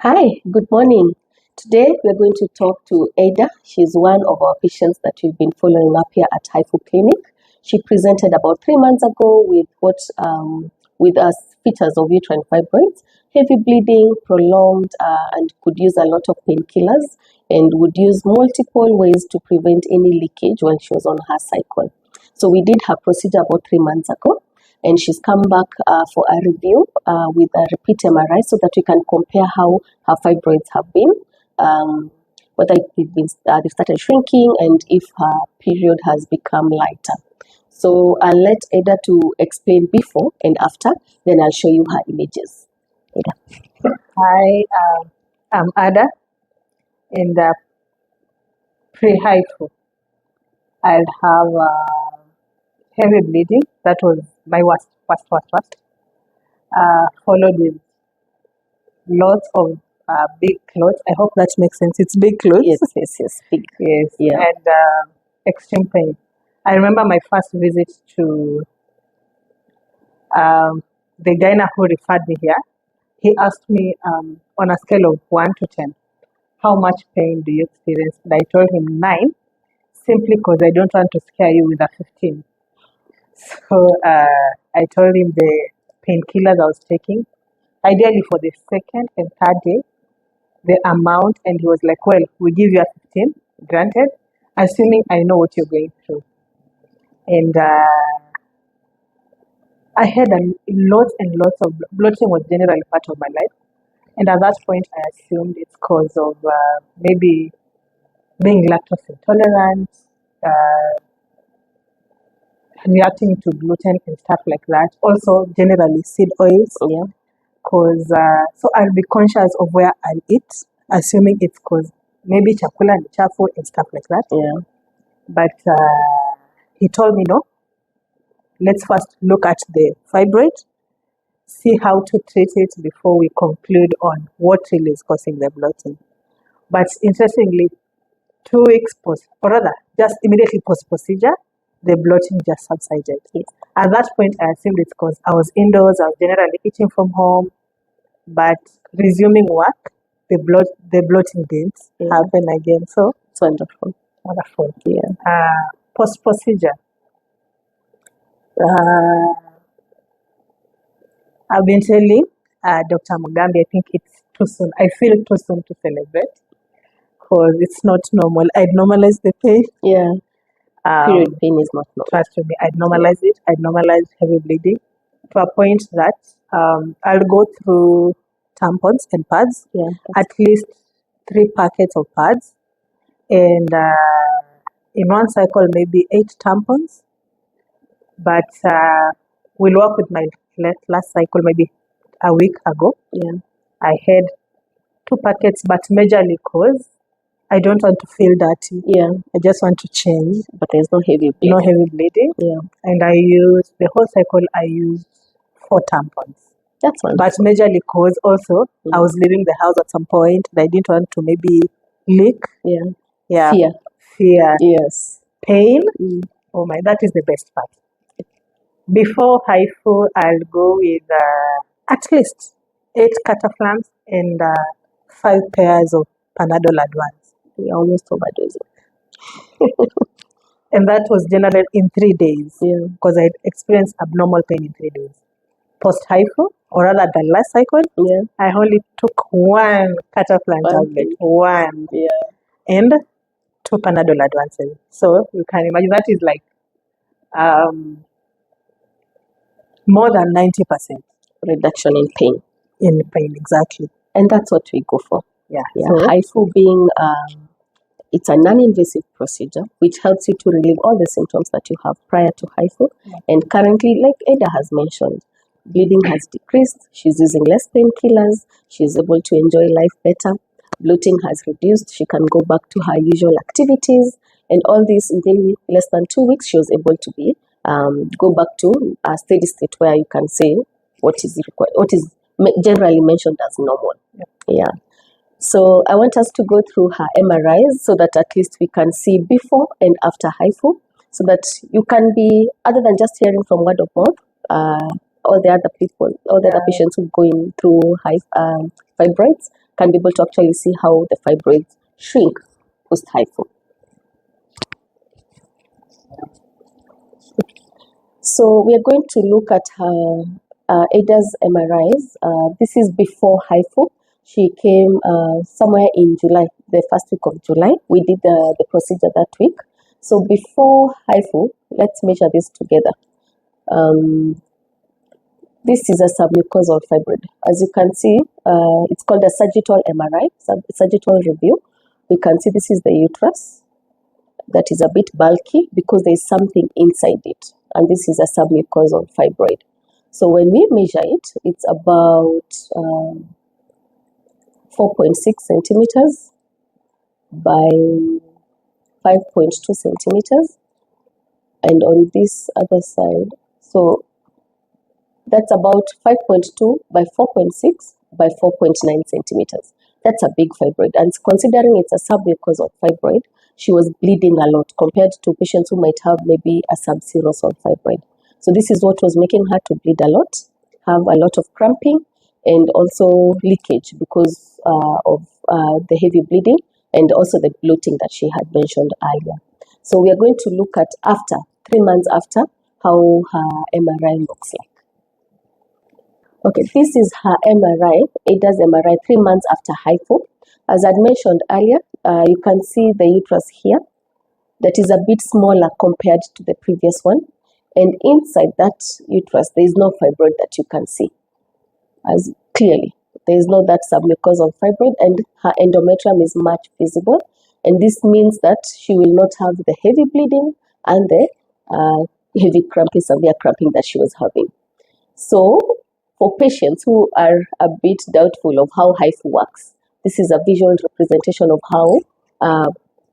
Hi, good morning. Today we're going to talk to Ada. She's one of our patients that we've been following up here at Hifu Clinic. She presented about 3 months ago with features of uterine fibroids, heavy bleeding, prolonged, and could use a lot of painkillers, and would use multiple ways to prevent any leakage when she was on her cycle. So we did her procedure about 3 months ago, and she's come back for a review with a repeat MRI so that we can compare how her fibroids have been, whether they've started shrinking, and if her period has become lighter. So I'll let Ada to explain before and after, then I'll show you her images. Ada. Hi, I'm Ada. In the pre-Hifu, I'll have heavy bleeding. That was my worst. Followed with lots of big clots. I hope that makes sense. It's big clots. Yes. Big. Yes. Yeah. And extreme pain. I remember my first visit to the gynae who referred me here. He asked me on a scale of 1 to 10, how much pain do you experience? And I told him 9, simply because I don't want to scare you with a 15. So I told him the painkillers I was taking, ideally for the second and third day, the amount, and he was like, well, we give you a 15, granted, assuming I know what you're going through. And I had lots and lots of bloating was generally part of my life. And at that point, I assumed it's because of maybe being lactose intolerant, reacting to gluten and stuff like that. Also, generally seed oils. Yeah. Cause so I'll be conscious of where I'll eat, assuming it's because maybe chakula ni chafu and stuff like that. Yeah. But he told me no. Let's first look at the fibroid, see how to treat it before we conclude on what really is causing the bloating. But interestingly, 2 weeks post, or rather, just immediately post-procedure, the bloating just subsided. Yes. At that point, I assumed it's because I was indoors, I was generally eating from home, but resuming work, the bloating didn't happen again. So It's wonderful. wonderful. Yeah. Post-procedure, I've been telling Dr. Mugambi, I think it's too soon. I feel too soon to celebrate because it's not normal. I'd normalize the pain. Yeah. Period pain is not normal. Trust me, I'd normalize it. I'd normalize heavy bleeding to a point that I'll go through tampons and pads, at least 3 packets of pads, and in one cycle, maybe 8 tampons. But we'll work with my last cycle, maybe a week ago. Yeah. I had 2 packets, but majorly because I don't want to feel dirty. Yeah. I just want to change. But there's no heavy bleeding. No heavy bleeding. Yeah. And I used, the whole cycle, I used 4 tampons. That's wonderful. But majorly because also I was leaving the house at some point and I didn't want to maybe leak. Yeah. Yeah. Fear. Yes. Pain. Oh my, that is the best part. Before Hifu, I'll go with at least 8 cataplasms and 5 pairs of Panadol Advance. We almost overdosing. And that was generally in 3 days. Yeah. Because I experienced abnormal pain in 3 days. Post-Hifu, or rather the last cycle, I only took 1 cataplasm tablet. 1. Yeah. And 2 Panadol Advances. So you can imagine that is like more than 90% reduction in pain. In pain, exactly. And that's what we go for. Yeah. So Hifu being, it's a non-invasive procedure which helps you to relieve all the symptoms that you have prior to Hifu. And currently, like Ada has mentioned, bleeding has decreased. She's using less painkillers. She's able to enjoy life better. Bloating has reduced. She can go back to her usual activities. And all this within less than 2 weeks, she was able to be go back to a steady state where you can say what is required, what is generally mentioned as normal. Yeah. So I want us to go through her MRIs so that at least we can see before and after Hifu, so that you can be, other than just hearing from word of mouth, all the other people, all the other patients who are going through fibroids, can be able to actually see how the fibroids shrink post-Hifu. So we are going to look at her Ada's MRIs. This is before Hifu. She came somewhere in July, the first week of July. We did the procedure that week. So before Hifu, let's measure this together. This is a submucosal fibroid. As you can see, it's called a sagittal MRI, sagittal review. We can see this is the uterus that is a bit bulky because there is something inside it. And this is a submucosal fibroid. So when we measure it, it's about 4.6 centimeters by 5.2 centimeters. And on this other side, so that's about 5.2 by 4.6 by 4.9 centimeters. That's a big fibroid. And considering it's a submucosal fibroid, she was bleeding a lot compared to patients who might have maybe a subserosal fibroid. So this is what was making her to bleed a lot, have a lot of cramping, and also leakage because of the heavy bleeding and also the bloating that she had mentioned earlier. So we are going to look at after, 3 months after, how her MRI looks like. Okay, this is her MRI, Ada's MRI 3 months after Hifu. As I mentioned earlier, you can see the uterus here that is a bit smaller compared to the previous one. And inside that uterus, there is no fibroid that you can see as clearly. There is no that submucosal fibroid, and her endometrium is much visible. And this means that she will not have the heavy bleeding and the heavy cramping, severe cramping that she was having. So for patients who are a bit doubtful of how Hifu works, this is a visual representation of how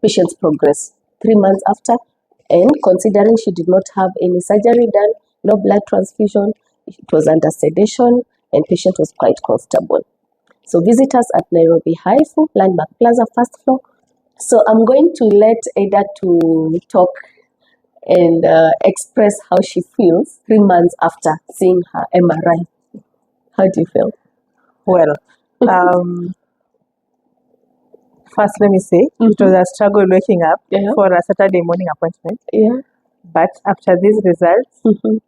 patients progress 3 months after. And considering she did not have any surgery done, no blood transfusion, it was under sedation, and patient was quite comfortable. So visit us at Nairobi Hifu, Landmark Plaza, first floor. So I'm going to let Ada to talk and express how she feels 3 months after seeing her MRI. How do you feel? Well, first let me say, it was a struggle waking up for a Saturday morning appointment. Yeah. But after these results,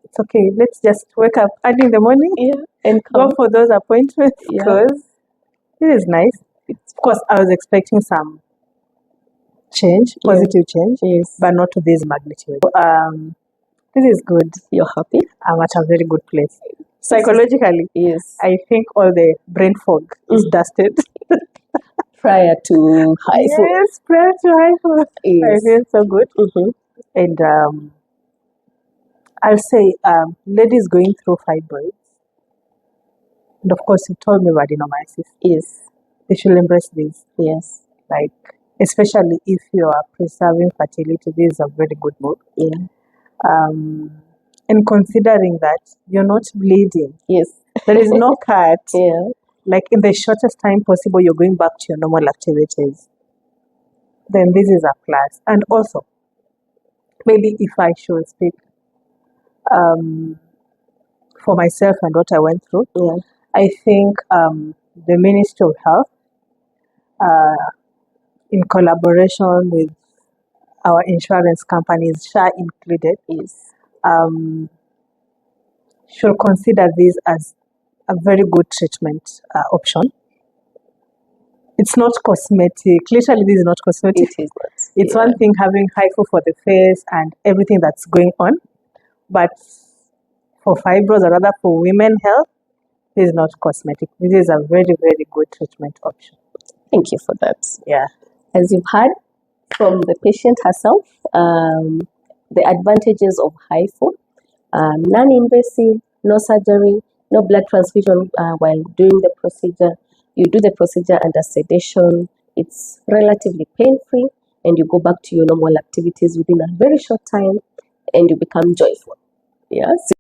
it's okay. Let's just wake up early in the morning And go for those appointments because it is nice. Of course, I was expecting some change, positive change, but not to this magnitude. This is good. You're happy? I'm at a very good place. Psychologically, Yes. I think all the brain fog is dusted. Prior to Hifu. Yes, prior to Hifu. I feel so good. And I'll say, ladies going through fibroids, and of course you told me about adenomyosis. Yes. They should embrace this. Yes. Like, especially if you are preserving fertility, this is a very good move. Yeah. And considering that you're not bleeding. Yes. There is no cut. Yeah. Like in the shortest time possible, you're going back to your normal activities. Then this is a plus. And also, maybe if I should speak for myself and what I went through, I think the Ministry of Health, in collaboration with our insurance companies, SHA included, should consider this as a very good treatment option. It's not cosmetic. Literally, this is not cosmetic. It is not. It's one thing having Hifu for the face and everything that's going on, but for fibroids or rather for women health, this is not cosmetic. This is a very, very good treatment option. Thank you for that. Yeah. As you've heard from the patient herself, the advantages of Hifu, non-invasive, no surgery, no blood transfusion while doing the procedure. You do the procedure under sedation. It's relatively pain-free, and you go back to your normal activities within a very short time, and you become joyful. Yes.